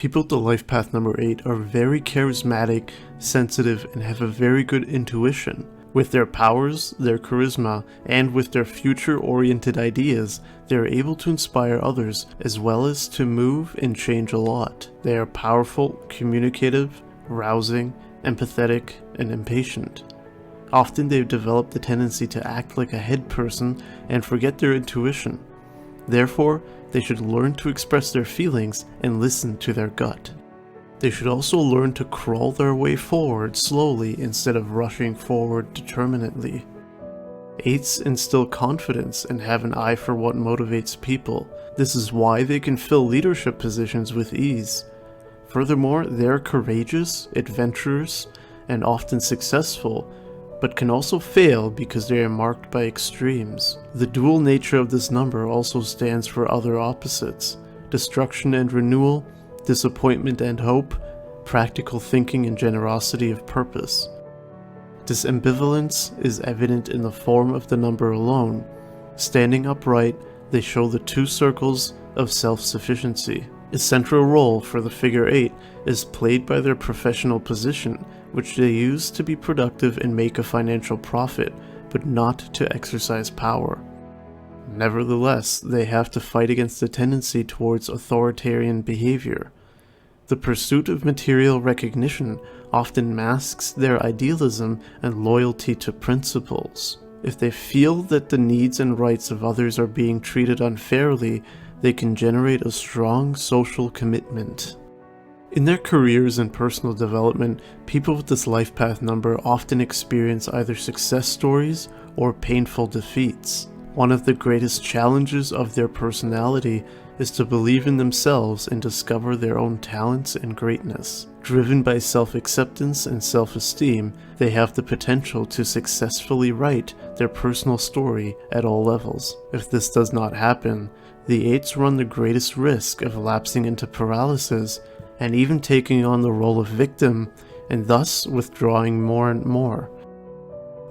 People with the life path number 8 are very charismatic, sensitive, and have a very good intuition. With their powers, their charisma, and with their future-oriented ideas, they are able to inspire others as well as to move and change a lot. They are powerful, communicative, rousing, empathetic, and impatient. Often they've developed the tendency to act like a head person and forget their intuition. Therefore, they should learn to express their feelings and listen to their gut. They should also learn to crawl their way forward slowly instead of rushing forward determinedly. 8s instill confidence and have an eye for what motivates people. This is why they can fill leadership positions with ease. Furthermore, they are courageous, adventurous, and often successful, but can also fail because they are marked by extremes. The dual nature of this number also stands for other opposites: destruction and renewal, disappointment and hope, practical thinking and generosity of purpose. This ambivalence is evident in the form of the number alone. Standing upright, they show the two circles of self-sufficiency. A central role for the figure 8 is played by their professional position, which they use to be productive and make a financial profit, but not to exercise power. Nevertheless, they have to fight against the tendency towards authoritarian behavior. The pursuit of material recognition often masks their idealism and loyalty to principles. If they feel that the needs and rights of others are being treated unfairly, they can generate a strong social commitment. In their careers and personal development, people with this life path number often experience either success stories or painful defeats. One of the greatest challenges of their personality is to believe in themselves and discover their own talents and greatness. Driven by self-acceptance and self-esteem, they have the potential to successfully write their personal story at all levels. If this does not happen, the 8s run the greatest risk of lapsing into paralysis and even taking on the role of victim, and thus withdrawing more and more.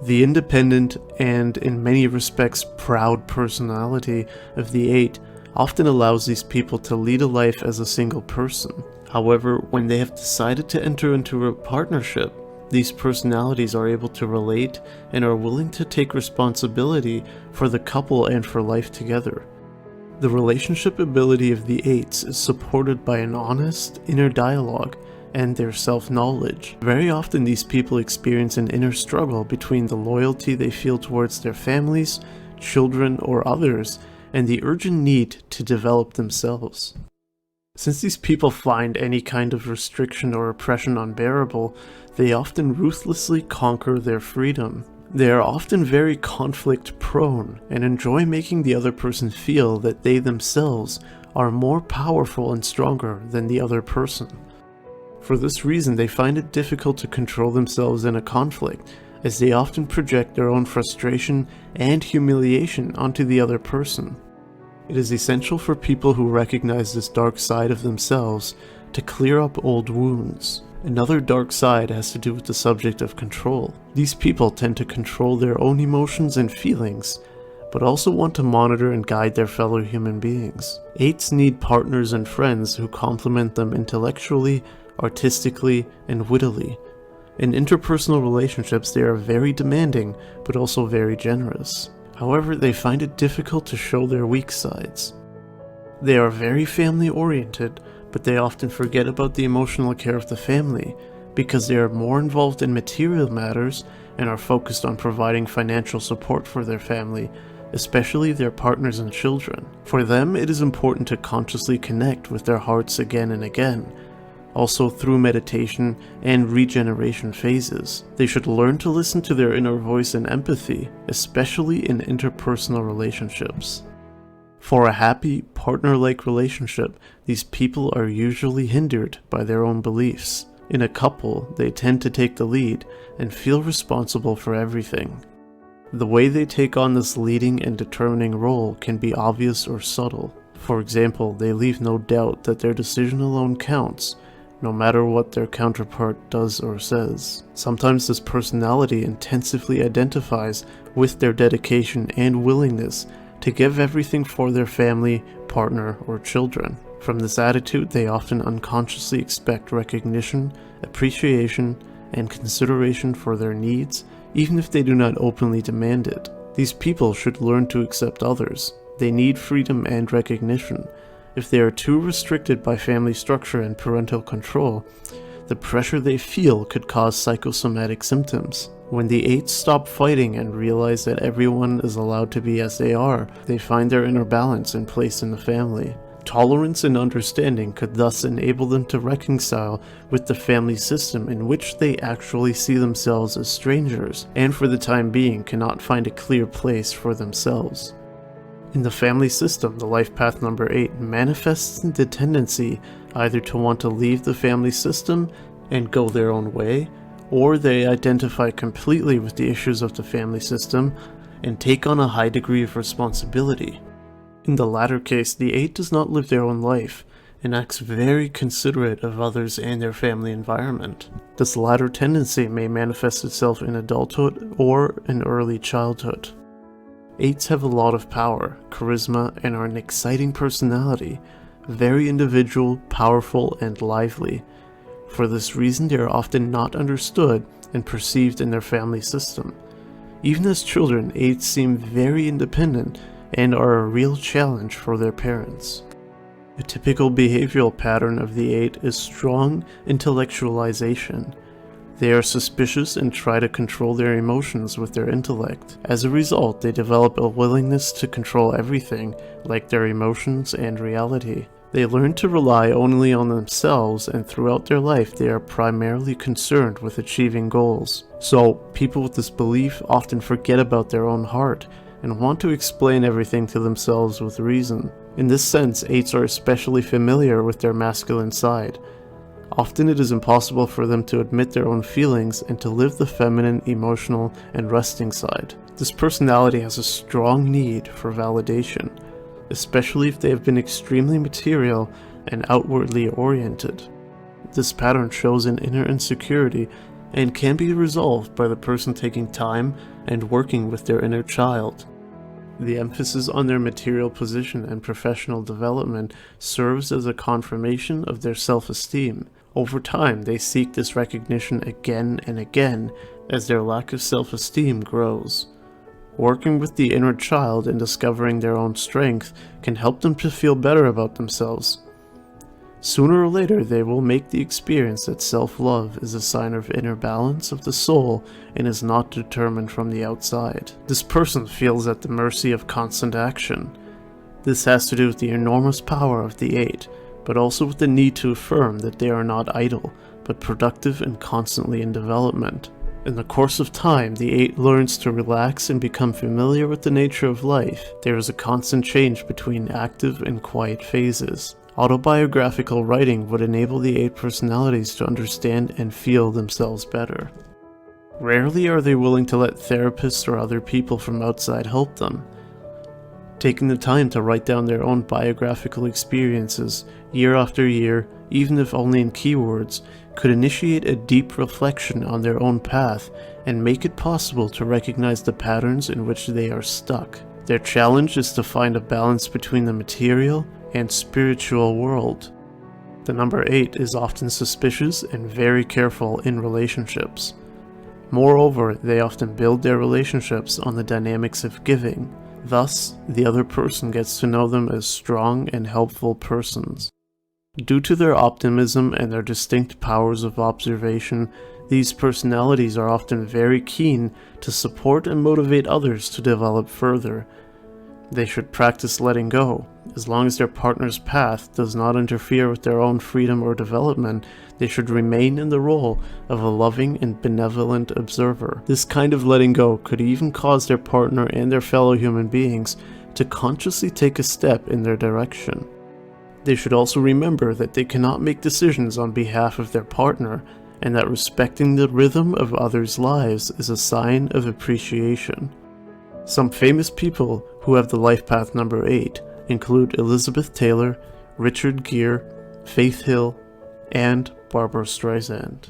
The independent and, in many respects, proud personality of the 8 often allows these people to lead a life as a single person. However, when they have decided to enter into a partnership, these personalities are able to relate and are willing to take responsibility for the couple and for life together. The relationship ability of the 8s is supported by an honest inner dialogue and their self-knowledge. Very often these people experience an inner struggle between the loyalty they feel towards their families, children, or others, and the urgent need to develop themselves. Since these people find any kind of restriction or oppression unbearable, they often ruthlessly conquer their freedom. They are often very conflict-prone and enjoy making the other person feel that they themselves are more powerful and stronger than the other person. For this reason, they find it difficult to control themselves in a conflict, as they often project their own frustration and humiliation onto the other person. It is essential for people who recognize this dark side of themselves to clear up old wounds. Another dark side has to do with the subject of control. These people tend to control their own emotions and feelings, but also want to monitor and guide their fellow human beings. 8s need partners and friends who complement them intellectually, artistically, and wittily. In interpersonal relationships, they are very demanding, but also very generous. However, they find it difficult to show their weak sides. They are very family-oriented, but they often forget about the emotional care of the family because they are more involved in material matters and are focused on providing financial support for their family, especially their partners and children. For them, it is important to consciously connect with their hearts again and again, also through meditation and regeneration phases. They should learn to listen to their inner voice and empathy, especially in interpersonal relationships. For a happy, partner-like relationship, these people are usually hindered by their own beliefs. In a couple, they tend to take the lead and feel responsible for everything. The way they take on this leading and determining role can be obvious or subtle. For example, they leave no doubt that their decision alone counts, no matter what their counterpart does or says. Sometimes this personality intensively identifies with their dedication and willingness to give everything for their family, partner, or children. From this attitude, they often unconsciously expect recognition, appreciation, and consideration for their needs, even if they do not openly demand it. These people should learn to accept others. They need freedom and recognition. If they are too restricted by family structure and parental control, the pressure they feel could cause psychosomatic symptoms. When the 8s stop fighting and realize that everyone is allowed to be as they are, they find their inner balance and place in the family. Tolerance and understanding could thus enable them to reconcile with the family system in which they actually see themselves as strangers, and for the time being cannot find a clear place for themselves. In the family system, the life path number 8 manifests the tendency either to want to leave the family system and go their own way, or they identify completely with the issues of the family system and take on a high degree of responsibility. In the latter case, the 8 does not live their own life and acts very considerate of others and their family environment. This latter tendency may manifest itself in adulthood or in early childhood. 8s have a lot of power, charisma, and are an exciting personality, very individual, powerful, and lively. For this reason, they are often not understood and perceived in their family system. Even as children, 8s seem very independent and are a real challenge for their parents. A typical behavioral pattern of the 8 is strong intellectualization. They are suspicious and try to control their emotions with their intellect. As a result, they develop a willingness to control everything, like their emotions and reality. They learn to rely only on themselves, and throughout their life they are primarily concerned with achieving goals. So, people with this belief often forget about their own heart and want to explain everything to themselves with reason. In this sense, 8s are especially familiar with their masculine side. Often it is impossible for them to admit their own feelings and to live the feminine, emotional, and resting side. This personality has a strong need for validation, especially if they have been extremely material and outwardly oriented. This pattern shows an inner insecurity and can be resolved by the person taking time and working with their inner child. The emphasis on their material position and professional development serves as a confirmation of their self-esteem. Over time, they seek this recognition again and again as their lack of self-esteem grows. Working with the inner child and discovering their own strength can help them to feel better about themselves. Sooner or later, they will make the experience that self-love is a sign of inner balance of the soul and is not determined from the outside. This person feels at the mercy of constant action. This has to do with the enormous power of the 8, but also with the need to affirm that they are not idle, but productive and constantly in development. In the course of time, the 8 learns to relax and become familiar with the nature of life. There is a constant change between active and quiet phases. Autobiographical writing would enable the 8 personalities to understand and feel themselves better. Rarely are they willing to let therapists or other people from outside help them. Taking the time to write down their own biographical experiences year after year, even if only in keywords, could initiate a deep reflection on their own path and make it possible to recognize the patterns in which they are stuck. Their challenge is to find a balance between the material and spiritual world. The number 8 is often suspicious and very careful in relationships. Moreover, they often build their relationships on the dynamics of giving. Thus, the other person gets to know them as strong and helpful persons. Due to their optimism and their distinct powers of observation, these personalities are often very keen to support and motivate others to develop further. They should practice letting go. As long as their partner's path does not interfere with their own freedom or development, they should remain in the role of a loving and benevolent observer. This kind of letting go could even cause their partner and their fellow human beings to consciously take a step in their direction. They should also remember that they cannot make decisions on behalf of their partner, and that respecting the rhythm of others' lives is a sign of appreciation. Some famous people who have the life path number 8 include Elizabeth Taylor, Richard Gere, Faith Hill, and Barbara Streisand.